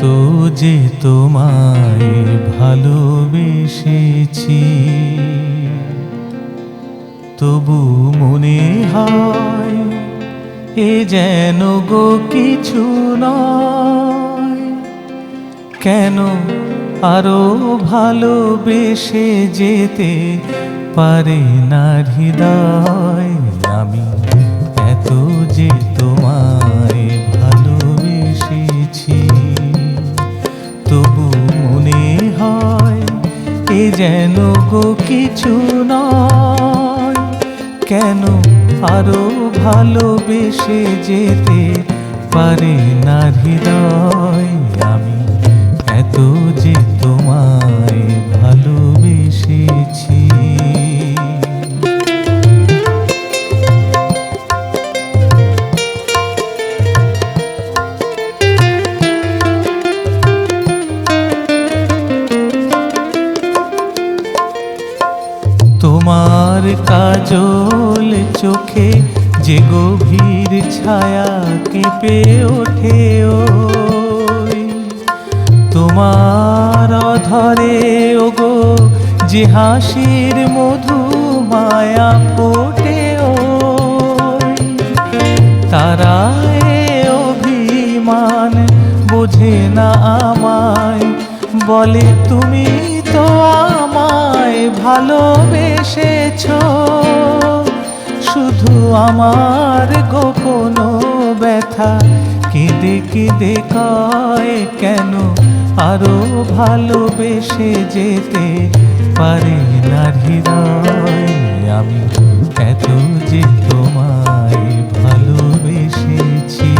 এত যে তোমায় ভালোবেসেছি, তবু মনে হয় এ যেন গো কিছু নয়। কেন আরো ভালোবেসে যেতে পারে না হৃদয়? আমি এত যে তোমায় ভালোবেসেছি, তবু মনে হয় এ যেন গো কিছু নয়। কেন আরো ভালোবেসে যেতে পারে না হৃদয়? আমি এত যে তোমায় ভালোবেসেছি। তোমার কাজল চোখে যে গভীর ছায়া কেঁপে ওঠে, ওই তোমার অধরে ওগো যে হাসির মধু মায়া ফোটে, ওই তারায় অভিমান বোঝে না আমায়, বলে তুমি তো আমায় ভালোবেসেছো। শুধু আমার গোপন ব্যথা কেঁদে কেঁদে কয়, কেন আরো ভালোবেসে যেতে পারে না হৃদয়? আমি এত যে তোমায় ভালোবেসেছি।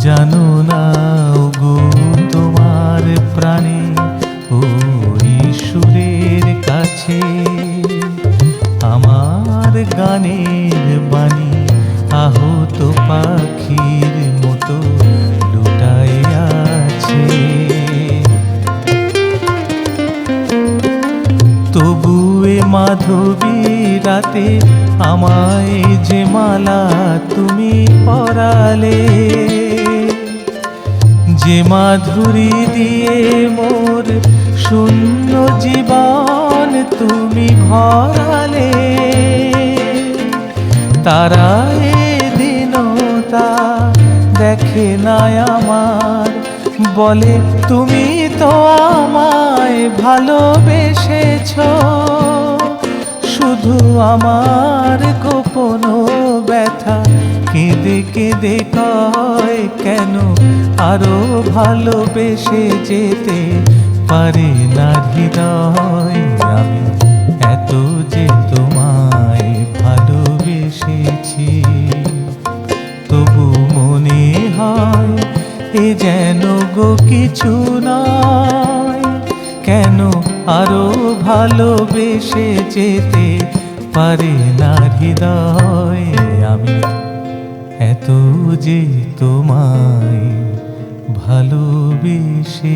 জানো না গো তোমার প্রাণে ওই সুরের কাছে আমার গানের বাণী আহত পাখির মতো লুটায় আছে। তবু এ মাধবী রাতে আমায় যে মালা তুমি পরালে, যে মাধুরী দিয়ে মোর শূন্য জীবন তুমি ভরালে, তারা দিনতা দেখে না আমার, বলে তুমি তো আমায় ভালোবেসেছো। শুধু আমার গোপন ব্যথা কেঁদে কেঁদে কয়, কেন আরো ভালোবেসে যেতে পারে না হৃদয়? আমি এত যে তোমায় ভালোবেসেছি, তবু মনে হয় এ যেন গো কিছু নয়। কেন আরো ভালোবেসে যেতে পারে না হৃদয়? আমি এত যে তোমায় ভালোবেসেছি।